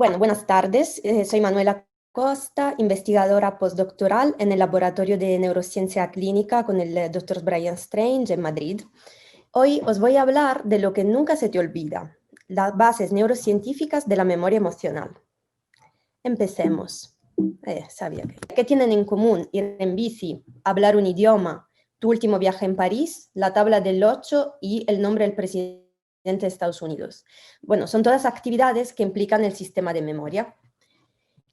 Bueno, buenas tardes. Soy Manuela Costa, investigadora postdoctoral en el Laboratorio de Neurociencia Clínica con el Dr. Brian Strange en Madrid. Hoy os voy a hablar de lo que nunca se te olvida, las bases neurocientíficas de la memoria emocional. Empecemos. Sabía ¿Qué tienen en común ir en bici, hablar un idioma, tu último viaje en París, la tabla del 8 y el nombre del presidente de Estados Unidos? Bueno, son todas actividades que implican el sistema de memoria.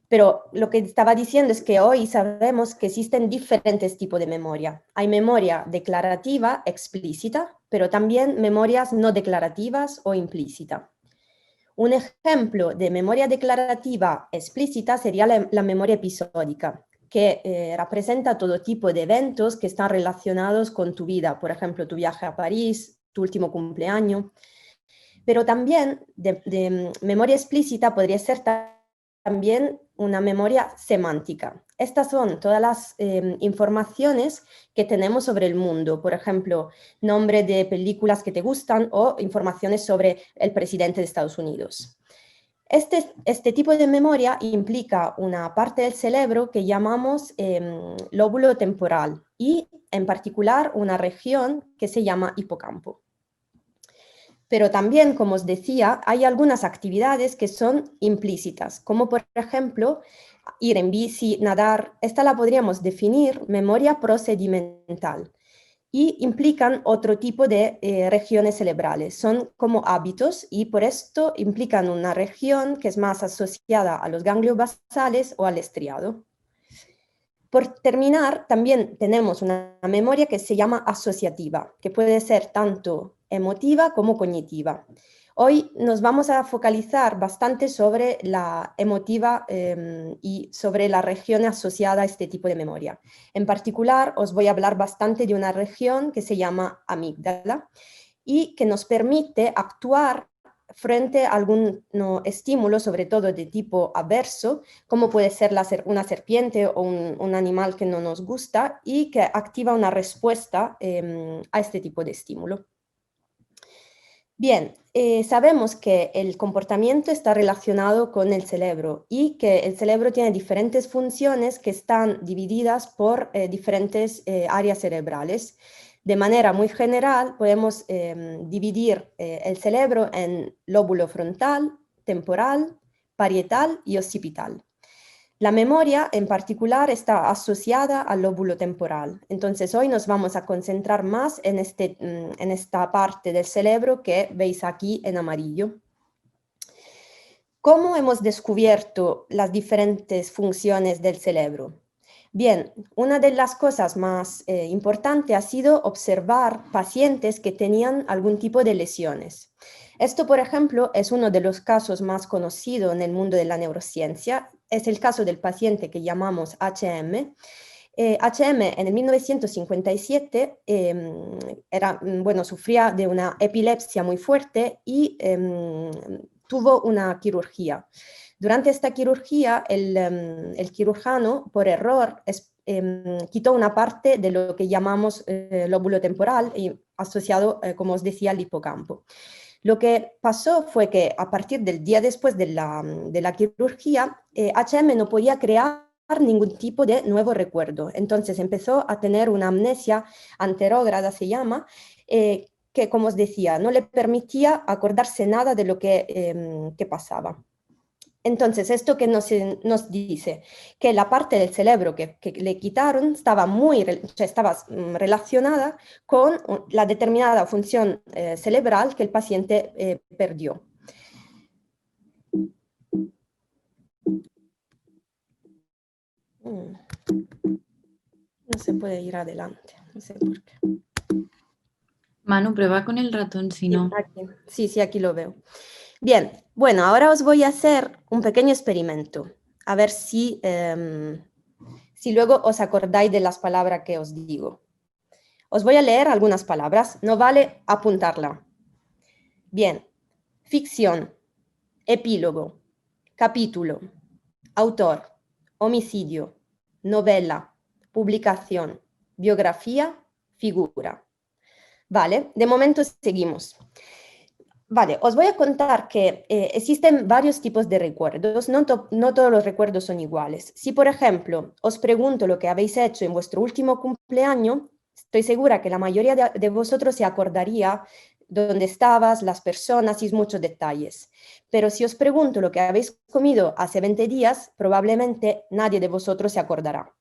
Pero lo que estaba diciendo es que hoy sabemos que existen diferentes tipos de memoria. Hay memoria declarativa, explícita, pero también memorias no declarativas o implícita. Un ejemplo de memoria declarativa explícita sería la memoria episódica, que representa todo tipo de eventos que están relacionados con tu vida, por ejemplo, tu viaje a París, tu último cumpleaños. Pero también de memoria explícita podría ser también una memoria semántica. Estas son todas las informaciones que tenemos sobre el mundo, por ejemplo, nombre de películas que te gustan o informaciones sobre el presidente de Estados Unidos. Este tipo de memoria implica una parte del cerebro que llamamos lóbulo temporal y en particular una región que se llama hipocampo. Pero también, como os decía, hay algunas actividades que son implícitas, como por ejemplo ir en bici, nadar. Esta la podríamos definir memoria procedimental y implican otro tipo de regiones cerebrales. Son como hábitos y por esto implican una región que es más asociada a los ganglios basales o al estriado. Por terminar, también tenemos una memoria que se llama asociativa, que puede ser tanto emotiva como cognitiva. Hoy nos vamos a focalizar bastante sobre la emotiva y sobre la región asociada a este tipo de memoria. En particular, os voy a hablar bastante de una región que se llama amígdala y que nos permite actuar frente a algún estímulo, sobre todo de tipo adverso, como puede ser una serpiente o un animal que no nos gusta y que activa una respuesta a este tipo de estímulo. Bien, sabemos que el comportamiento está relacionado con el cerebro y que el cerebro tiene diferentes funciones que están divididas por diferentes áreas cerebrales. De manera muy general, podemos dividir el cerebro en lóbulo frontal, temporal, parietal y occipital. La memoria en particular está asociada al lóbulo temporal. Entonces hoy nos vamos a concentrar más en esta parte del cerebro que veis aquí en amarillo. ¿Cómo hemos descubierto las diferentes funciones del cerebro? Bien, una de las cosas más importantes ha sido observar pacientes que tenían algún tipo de lesiones. Esto, por ejemplo, es uno de los casos más conocidos en el mundo de la neurociencia. Es el caso del paciente que llamamos HM. HM en el 1957 sufría de una epilepsia muy fuerte y tuvo una quirugía. Durante esta quirugía, el cirujano, por error, quitó una parte de lo que llamamos lóbulo temporal, asociado, como os decía, al hipocampo. Lo que pasó fue que a partir del día después de la quirugía, HM no podía crear ningún tipo de nuevo recuerdo. Entonces empezó a tener una amnesia anterógrada, se llama, que, como os decía, no le permitía acordarse nada de lo que pasaba. Entonces, esto que nos dice que la parte del cerebro que le quitaron estaba relacionada con la determinada función cerebral que el paciente perdió. No se puede ir adelante, no sé por qué. Manu, prueba con el ratón, si no. Sí, aquí lo veo. Bien, bueno, ahora os voy a hacer un pequeño experimento, a ver si luego os acordáis de las palabras que os digo. Os voy a leer algunas palabras, no vale apuntarla. Bien, ficción, epílogo, capítulo, autor, homicidio, novela, publicación, biografía, figura. Vale, de momento seguimos. Vale, os voy a contar que existen varios tipos de recuerdos, no todos los recuerdos son iguales. Si, por ejemplo, os pregunto lo que habéis hecho en vuestro último cumpleaños, estoy segura que la mayoría de vosotros se acordaría dónde estabas, las personas y muchos detalles. Pero si os pregunto lo que habéis comido hace 20 días, probablemente nadie de vosotros se acordará.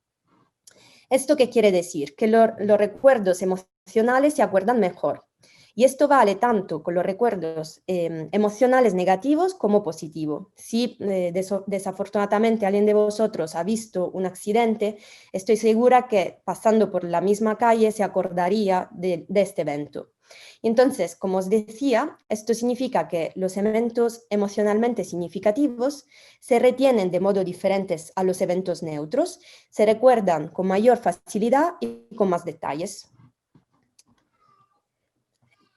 ¿Esto qué quiere decir? Que los recuerdos emocionales se acuerdan mejor. Y esto vale tanto con los recuerdos emocionales negativos como positivos. Si desafortunadamente alguien de vosotros ha visto un accidente, estoy segura que pasando por la misma calle se acordaría de este evento. Y entonces, como os decía, esto significa que los eventos emocionalmente significativos se retienen de modo diferente a los eventos neutros, se recuerdan con mayor facilidad y con más detalles.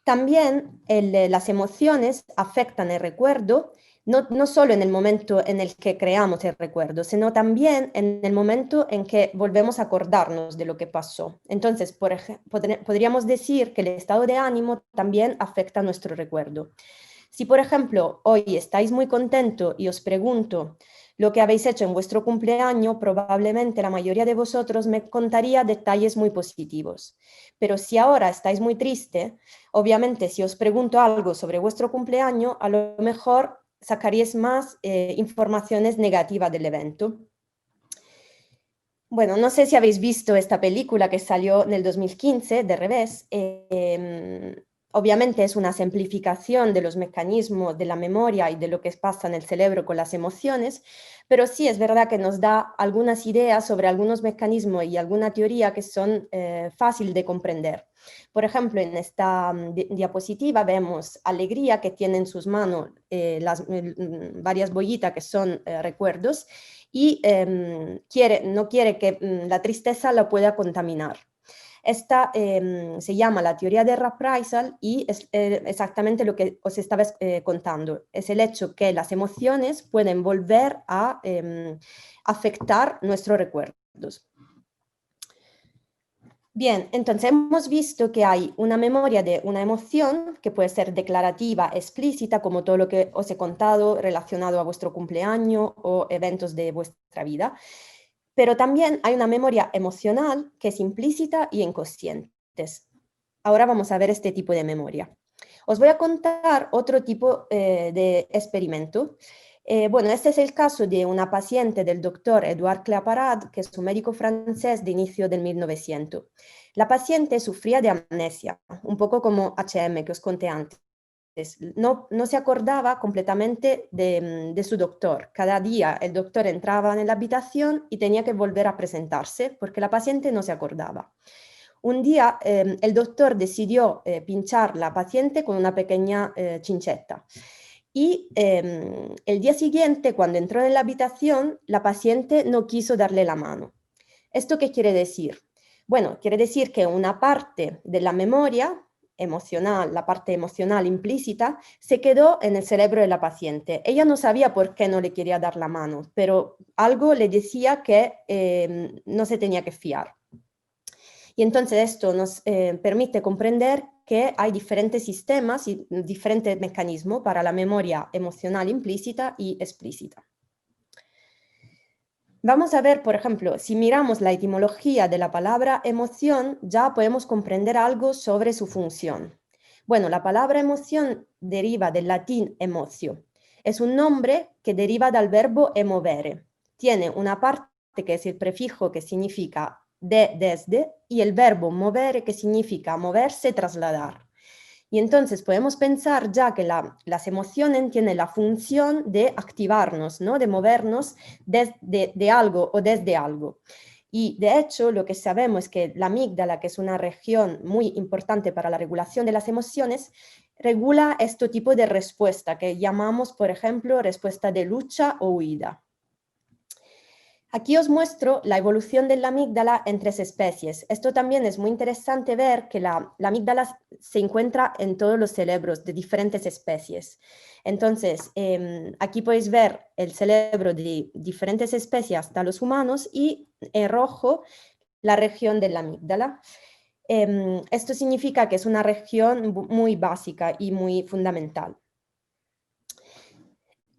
También las emociones afectan el recuerdo, no solo en el momento en el que creamos el recuerdo, sino también en el momento en que volvemos a acordarnos de lo que pasó. Entonces, podríamos decir que el estado de ánimo también afecta nuestro recuerdo. Si, por ejemplo, hoy estáis muy contento y os pregunto lo que habéis hecho en vuestro cumpleaños, probablemente la mayoría de vosotros me contaría detalles muy positivos. Pero si ahora estáis muy triste, obviamente si os pregunto algo sobre vuestro cumpleaños, a lo mejor sacaríais más informaciones negativas del evento. Bueno, no sé si habéis visto esta película que salió en el 2015, de revés. Obviamente es una simplificación de los mecanismos de la memoria y de lo que pasa en el cerebro con las emociones, pero sí es verdad que nos da algunas ideas sobre algunos mecanismos y alguna teoría que son fáciles de comprender. Por ejemplo, en esta diapositiva vemos Alegría, que tiene en sus manos varias bollitas que son recuerdos, y no quiere que la tristeza la pueda contaminar. Esta se llama la teoría de Reprisal y es exactamente lo que os estaba contando. Es el hecho que las emociones pueden volver a afectar nuestros recuerdos. Bien, entonces hemos visto que hay una memoria de una emoción que puede ser declarativa, explícita, como todo lo que os he contado relacionado a vuestro cumpleaños o eventos de vuestra vida, pero también hay una memoria emocional que es implícita y inconsciente. Ahora vamos a ver este tipo de memoria. Os voy a contar otro tipo de experimento. Bueno, este es el caso de una paciente del doctor Edouard Claparade, que es un médico francés de inicio del 1900. La paciente sufría de amnesia, un poco como HM que os conté antes. No se acordaba completamente de su doctor. Cada día el doctor entraba en la habitación y tenía que volver a presentarse porque la paciente no se acordaba. Un día el doctor decidió pinchar la paciente con una pequeña chincheta. Y el día siguiente, cuando entró en la habitación, la paciente no quiso darle la mano. ¿Esto qué quiere decir? Bueno, quiere decir que una parte de la memoria emocional, la parte emocional implícita, se quedó en el cerebro de la paciente. Ella no sabía por qué no le quería dar la mano, pero algo le decía que no se tenía que fiar. Y entonces esto nos permite comprender que hay diferentes sistemas y diferentes mecanismos para la memoria emocional implícita y explícita. Vamos a ver, por ejemplo, si miramos la etimología de la palabra emoción, ya podemos comprender algo sobre su función. Bueno, la palabra emoción deriva del latín emotio. Es un nombre que deriva del verbo emovere. Tiene una parte que es el prefijo que significa desde, y el verbo movere que significa moverse, trasladar. Y entonces podemos pensar ya que las emociones tienen la función de activarnos, ¿no? De movernos de algo o desde algo. Y de hecho, lo que sabemos es que la amígdala, que es una región muy importante para la regulación de las emociones, regula este tipo de respuesta que llamamos, por ejemplo, respuesta de lucha o huida. Aquí os muestro la evolución de la amígdala en 3 especies. Esto también es muy interesante ver que la amígdala se encuentra en todos los cerebros de diferentes especies. Entonces, aquí podéis ver el cerebro de diferentes especies hasta los humanos y en rojo la región de la amígdala. Esto significa que es una región muy básica y muy fundamental.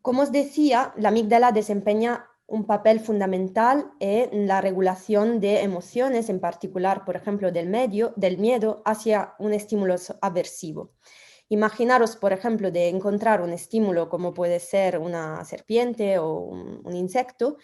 Como os decía, la amígdala desempeña un papel fundamental en la regulación de emociones, en particular, por ejemplo, del miedo hacia un estímulo aversivo. Imaginaros, por ejemplo, de encontrar un estímulo como puede ser una serpiente o un insecto.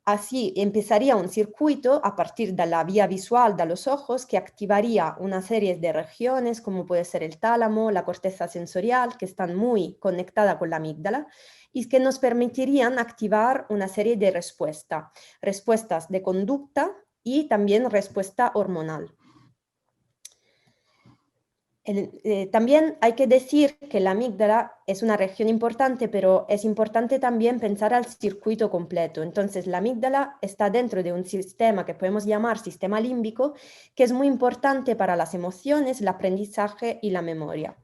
Así empezaría un circuito a partir de la vía visual de los ojos que activaría una serie de regiones como puede ser el tálamo, la corteza sensorial, que están muy conectadas con la amígdala y que nos permitirían activar una serie de respuestas de conducta y también respuesta hormonal. También hay que decir que la amígdala es una región importante, pero es importante también pensar al circuito completo. Entonces, la amígdala está dentro de un sistema que podemos llamar sistema límbico, que es muy importante para las emociones, el aprendizaje y la memoria.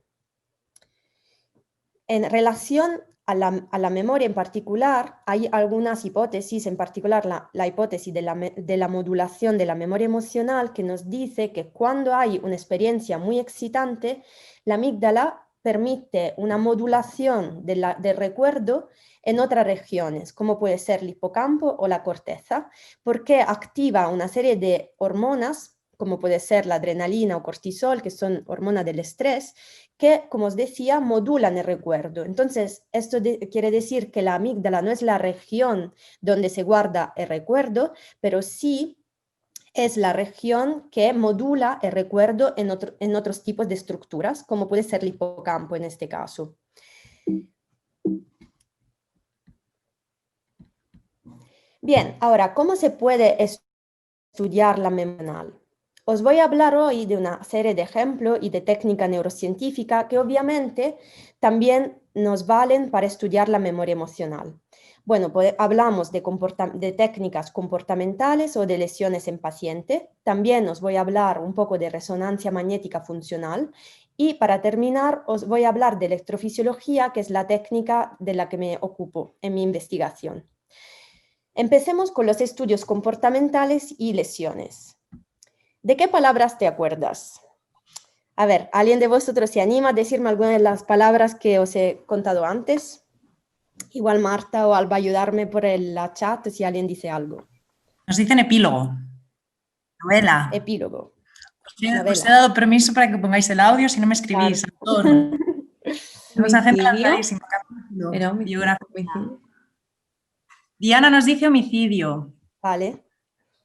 En relación a la memoria en particular, hay algunas hipótesis, en particular la hipótesis de la modulación de la memoria emocional, que nos dice que cuando hay una experiencia muy excitante, la amígdala permite una modulación del recuerdo en otras regiones, como puede ser el hipocampo o la corteza, porque activa una serie de hormonas, como puede ser la adrenalina o cortisol, que son hormonas del estrés, que, como os decía, modulan el recuerdo. Entonces, esto quiere decir que la amígdala no es la región donde se guarda el recuerdo, pero sí es la región que modula el recuerdo en otros tipos de estructuras, como puede ser el hipocampo en este caso. Bien, ahora, ¿cómo se puede estudiar la memoria? Os voy a hablar hoy de una serie de ejemplos y de técnica neurocientífica que obviamente también nos valen para estudiar la memoria emocional. Bueno, pues hablamos de técnicas comportamentales o de lesiones en paciente. También os voy a hablar un poco de resonancia magnética funcional. Y para terminar, os voy a hablar de electrofisiología, que es la técnica de la que me ocupo en mi investigación. Empecemos con los estudios comportamentales y lesiones. ¿De qué palabras te acuerdas? A ver, ¿alguien de vosotros se anima a decirme alguna de las palabras que os he contado antes? Igual Marta o Alba ayudarme por el chat si alguien dice algo. Nos dicen epílogo, novela. Epílogo. Os he dado permiso para que pongáis el audio si no me escribís. Claro. Autor. Tenemos a gente Homicidio. lanzadísima. Era homicidio. Biografía. Diana nos dice homicidio. Vale.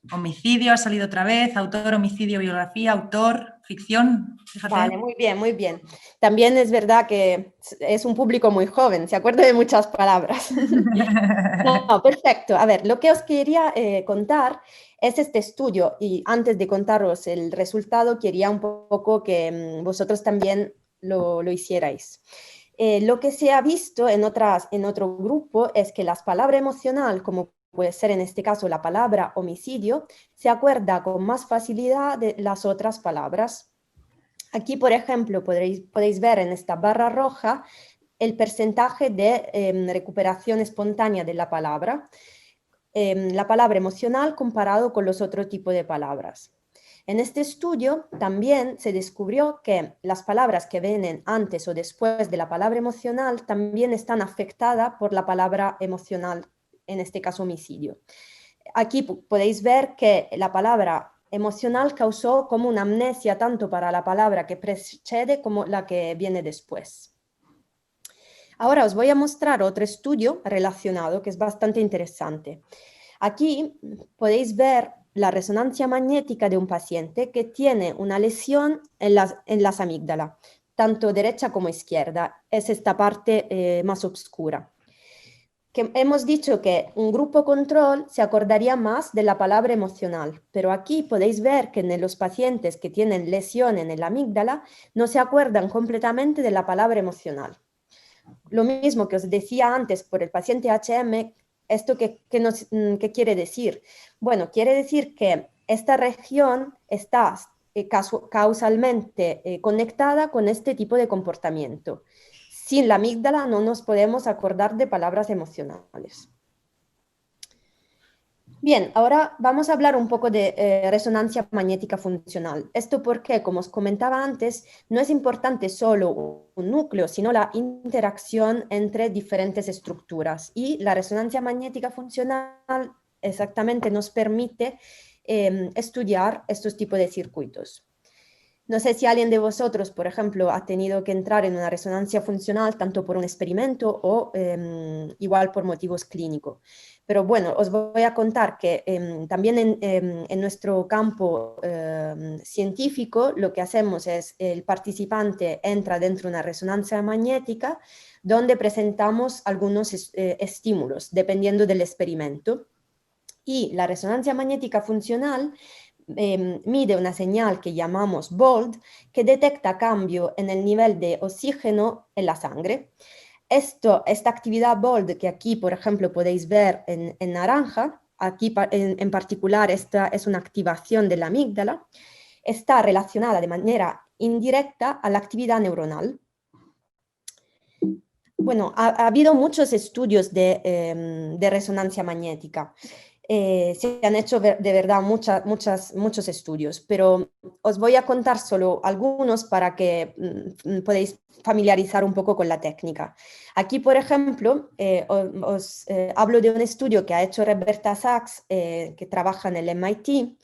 Homicidio ha salido otra vez. Autor, homicidio, biografía, autor, ficción. Fíjate. Vale, muy bien, muy bien. También es verdad que es un público muy joven, se acuerda de muchas palabras. No, perfecto. A ver, lo que os quería contar es este estudio y antes de contaros el resultado quería un poco que vosotros también lo hicierais. Lo que se ha visto en otro grupo es que las palabras emocional, como puede ser en este caso la palabra homicidio, se acuerda con más facilidad de las otras palabras. Aquí, por ejemplo, podéis ver en esta barra roja el porcentaje de recuperación espontánea de la palabra emocional comparado con los otros tipos de palabras. En este estudio también se descubrió que las palabras que vienen antes o después de la palabra emocional también están afectadas por la palabra emocional, en este caso homicidio. Aquí podéis ver que la palabra emocional causó como una amnesia tanto para la palabra que precede como la que viene después. Ahora os voy a mostrar otro estudio relacionado que es bastante interesante. Aquí podéis ver la resonancia magnética de un paciente que tiene una lesión en las amígdalas, tanto derecha como izquierda. Es esta parte más oscura. Que hemos dicho que un grupo control se acordaría más de la palabra emocional, pero aquí podéis ver que en los pacientes que tienen lesión en la amígdala no se acuerdan completamente de la palabra emocional. Lo mismo que os decía antes por el paciente HM, ¿esto qué quiere decir? Bueno, quiere decir que esta región está causalmente conectada con este tipo de comportamiento. Sin la amígdala no nos podemos acordar de palabras emocionales. Bien, ahora vamos a hablar un poco de resonancia magnética funcional. Esto porque, como os comentaba antes, no es importante solo un núcleo, sino la interacción entre diferentes estructuras. Y la resonancia magnética funcional exactamente nos permite estudiar estos tipos de circuitos. No sé si alguien de vosotros, por ejemplo, ha tenido que entrar en una resonancia funcional tanto por un experimento o igual por motivos clínicos. Pero bueno, os voy a contar que también en nuestro campo científico lo que hacemos es el participante entra dentro de una resonancia magnética donde presentamos algunos estímulos dependiendo del experimento. Y la resonancia magnética funcional mide una señal que llamamos BOLD, que detecta cambio en el nivel de oxígeno en la sangre. Esta actividad BOLD, que aquí, por ejemplo, podéis ver en naranja, aquí en particular esta es una activación de la amígdala, está relacionada de manera indirecta a la actividad neuronal. Bueno, ha habido muchos estudios de resonancia magnética. Se han hecho de verdad muchos estudios, pero os voy a contar solo algunos para que podáis familiarizar un poco con la técnica. Aquí, por ejemplo, os hablo de un estudio que ha hecho Rebecca Sachs, que trabaja en el MIT.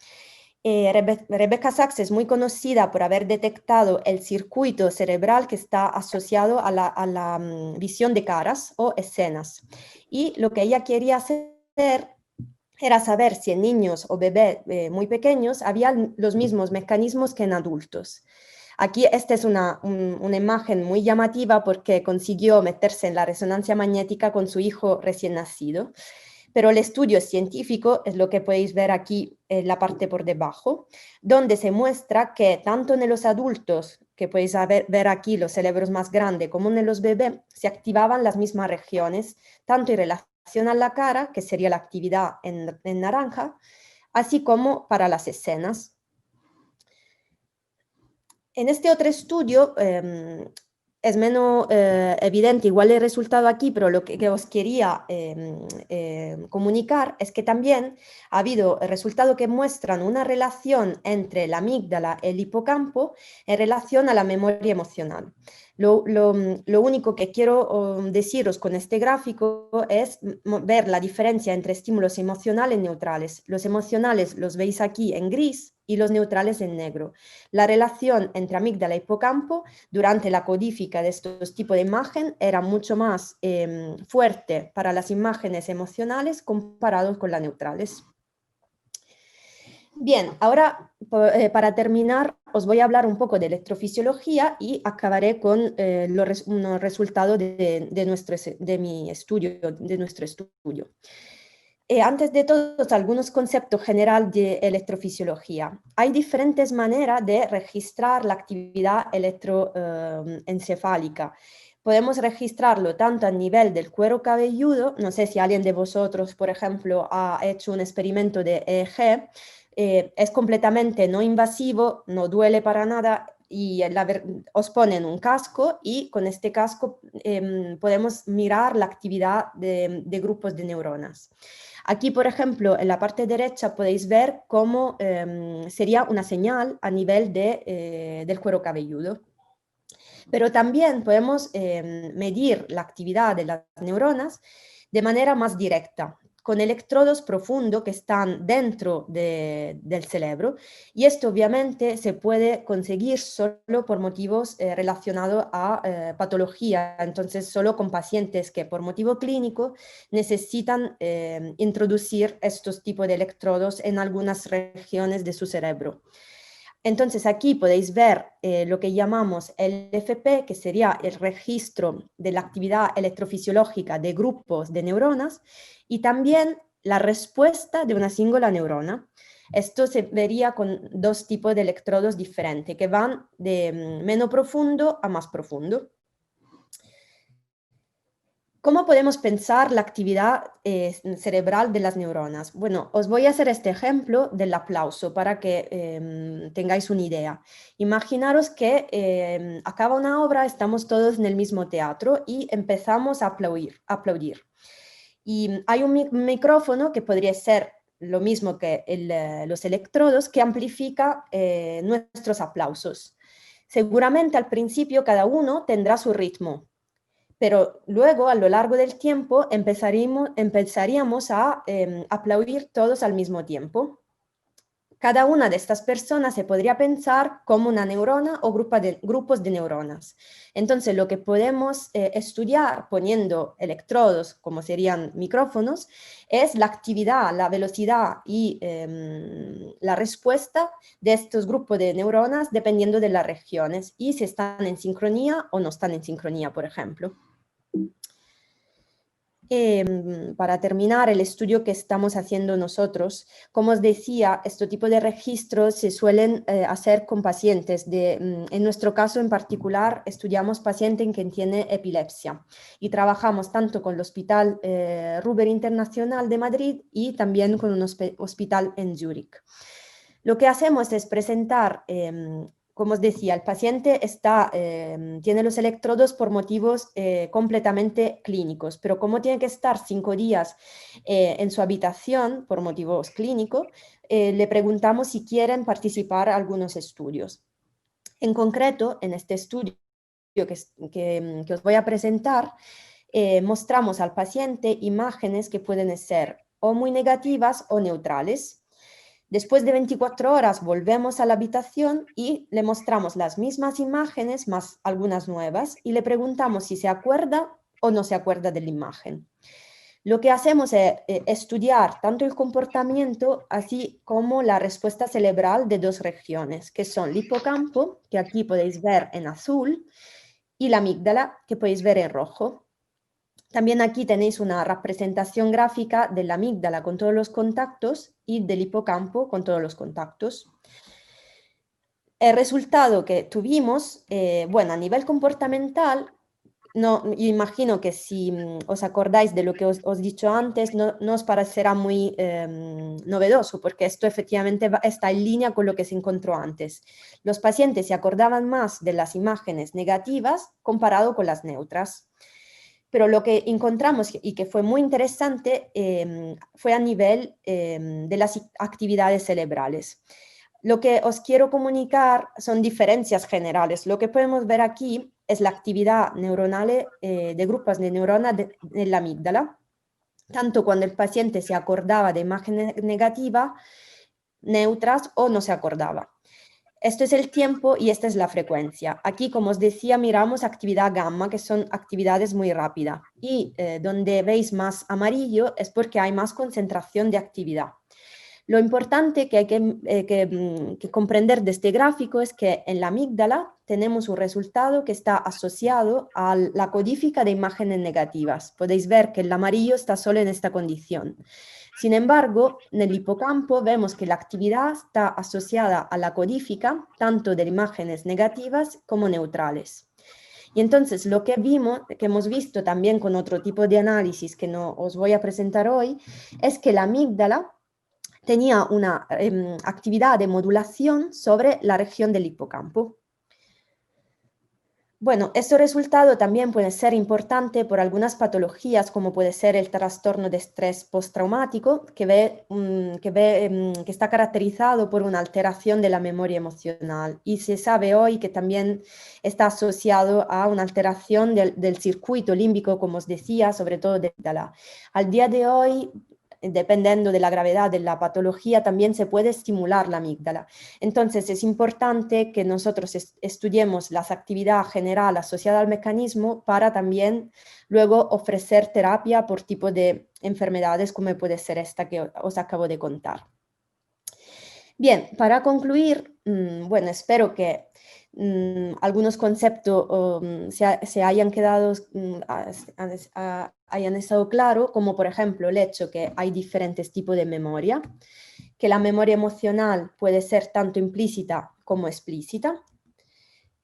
Rebecca Sachs es muy conocida por haber detectado el circuito cerebral que está asociado a la visión de caras o escenas. Y lo que ella quería hacer era saber si en niños o bebés muy pequeños había los mismos mecanismos que en adultos. Aquí esta es una imagen muy llamativa porque consiguió meterse en la resonancia magnética con su hijo recién nacido. Pero el estudio científico es lo que podéis ver aquí en la parte por debajo, donde se muestra que tanto en los adultos, que podéis ver aquí los cerebros más grandes, como en los bebés, se activaban las mismas regiones, tanto en relación a la cara, que sería la actividad en naranja, así como para las escenas. En este otro estudio es menos evidente igual el resultado aquí, pero lo que os quería comunicar es que también ha habido resultados que muestran una relación entre la amígdala y el hipocampo en relación a la memoria emocional. Lo único que quiero deciros con este gráfico es ver la diferencia entre estímulos emocionales y neutrales. Los emocionales los veis aquí en gris y los neutrales en negro. La relación entre amígdala y hipocampo durante la codifica de estos tipos de imagen era mucho más fuerte para las imágenes emocionales comparados con las neutrales. Bien, ahora para terminar os voy a hablar un poco de electrofisiología y acabaré con unos resultados de nuestro estudio. Antes de todo, algunos conceptos generales de electrofisiología. Hay diferentes maneras de registrar la actividad electroencefálica. Podemos registrarlo tanto a nivel del cuero cabelludo, no sé si alguien de vosotros, por ejemplo, ha hecho un experimento de EEG, es completamente no invasivo, no duele para nada y os ponen un casco y con este casco podemos mirar la actividad de grupos de neuronas. Aquí, por ejemplo, en la parte derecha podéis ver cómo sería una señal a nivel del cuero cabelludo. Pero también podemos medir la actividad de las neuronas de manera más directa, con electrodos profundos que están dentro del cerebro, y esto obviamente se puede conseguir solo por motivos relacionados a patología, entonces solo con pacientes que por motivo clínico necesitan introducir estos tipos de electrodos en algunas regiones de su cerebro. Entonces aquí podéis ver lo que llamamos el FP, que sería el registro de la actividad electrofisiológica de grupos de neuronas y también la respuesta de una singular neurona. Esto se vería con dos tipos de electrodos diferentes que van de menos profundo a más profundo. ¿Cómo podemos pensar la actividad cerebral de las neuronas? Bueno, os voy a hacer este ejemplo del aplauso para que tengáis una idea. Imaginaros que acaba una obra, estamos todos en el mismo teatro y empezamos a aplaudir. Y hay un micrófono que podría ser lo mismo que los electrodos, que amplifica nuestros aplausos. Seguramente al principio cada uno tendrá su ritmo, pero luego a lo largo del tiempo empezaríamos a aplaudir todos al mismo tiempo. Cada una de estas personas se podría pensar como una neurona o grupos de neuronas. Entonces, lo que podemos estudiar poniendo electrodos, como serían micrófonos, es la actividad, la velocidad y la respuesta de estos grupos de neuronas dependiendo de las regiones y si están en sincronía o no están en sincronía, por ejemplo. Para terminar el estudio que estamos haciendo nosotros, como os decía, este tipo de registros se suelen hacer con pacientes. En nuestro caso en particular, estudiamos pacientes que tienen epilepsia y trabajamos tanto con el Hospital Ruber Internacional de Madrid y también con un hospital en Zúrich. Lo que hacemos es presentar como os decía, el paciente tiene los electrodos por motivos completamente clínicos, pero como tiene que estar 5 días en su habitación por motivos clínicos, le preguntamos si quieren participar en algunos estudios. En concreto, en este estudio que os voy a presentar, mostramos al paciente imágenes que pueden ser o muy negativas o neutrales. Después de 24 horas volvemos a la habitación y le mostramos las mismas imágenes, más algunas nuevas, y le preguntamos si se acuerda o no se acuerda de la imagen. Lo que hacemos es estudiar tanto el comportamiento así como la respuesta cerebral de dos regiones, que son el hipocampo, que aquí podéis ver en azul, y la amígdala, que podéis ver en rojo. También aquí tenéis una representación gráfica de la amígdala con todos los contactos y del hipocampo con todos los contactos. El resultado que tuvimos, bueno, a nivel comportamental, no, imagino que si os acordáis de lo que os he dicho antes, no os parecerá muy novedoso, porque esto efectivamente está en línea con lo que se encontró antes. Los pacientes se acordaban más de las imágenes negativas comparado con las neutras. Pero lo que encontramos y que fue muy interesante fue a nivel de las actividades cerebrales. Lo que os quiero comunicar son diferencias generales. Lo que podemos ver aquí es la actividad neuronal de grupos de neuronas en la amígdala, tanto cuando el paciente se acordaba de imágenes negativas, neutras o no se acordaba. Esto es el tiempo y esta es la frecuencia. Aquí, como os decía, miramos actividad gamma, que son actividades muy rápidas. Y donde veis más amarillo es porque hay más concentración de actividad. Lo importante que hay que comprender de este gráfico es que en la amígdala tenemos un resultado que está asociado a la codifica de imágenes negativas. Podéis ver que el amarillo está solo en esta condición. Sin embargo, en el hipocampo vemos que la actividad está asociada a la codifica tanto de imágenes negativas como neutrales. Y entonces lo que hemos visto también con otro tipo de análisis que no os voy a presentar hoy, es que la amígdala tenía una actividad de modulación sobre la región del hipocampo. Bueno, este resultado también puede ser importante por algunas patologías, como puede ser el trastorno de estrés postraumático, que está caracterizado por una alteración de la memoria emocional. Y se sabe hoy que también está asociado a una alteración del circuito límbico, como os decía, sobre todo de la. Al día de hoy, dependiendo de la gravedad de la patología, también se puede estimular la amígdala. Entonces, es importante que nosotros estudiemos las actividades generales asociadas al mecanismo para también luego ofrecer terapia por tipo de enfermedades como puede ser esta que os acabo de contar. Bien, para concluir, bueno, espero que algunos conceptos se hayan quedado, hayan estado claros, como por ejemplo el hecho que hay diferentes tipos de memoria, que la memoria emocional puede ser tanto implícita como explícita,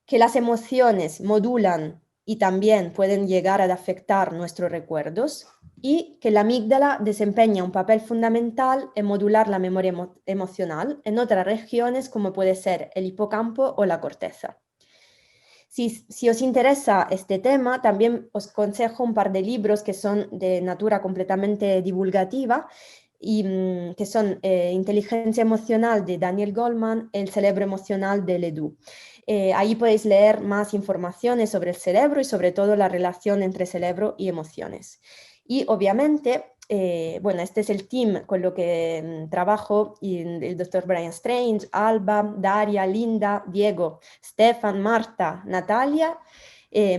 que las emociones modulan y también pueden llegar a afectar nuestros recuerdos, y que la amígdala desempeña un papel fundamental en modular la memoria emocional en otras regiones como puede ser el hipocampo o la corteza. Si os interesa este tema, también os aconsejo un par de libros que son de natura completamente divulgativa y que son Inteligencia emocional de Daniel Goleman, El cerebro emocional de Ledoux. Ahí podéis leer más informaciones sobre el cerebro y sobre todo la relación entre cerebro y emociones. Y obviamente, bueno, este es el team con lo que trabajo, y el doctor Brian Strange, Alba, Daria, Linda, Diego, Stefan, Marta, Natalia,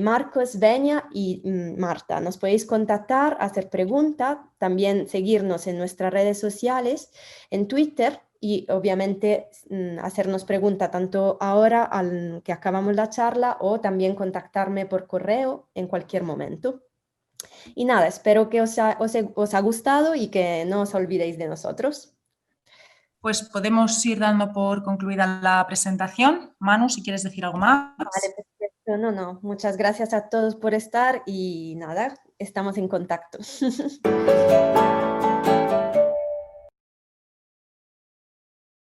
Marcos, Benia y Marta. Nos podéis contactar, hacer preguntas, también seguirnos en nuestras redes sociales, en Twitter, y obviamente hacernos preguntas tanto ahora al que acabamos la charla o también contactarme por correo en cualquier momento. Y nada, espero que os ha gustado y que no os olvidéis de nosotros. Pues podemos ir dando por concluida la presentación. Manu, si quieres decir algo más. Vale, perfecto. No. Muchas gracias a todos por estar y nada, estamos en contacto.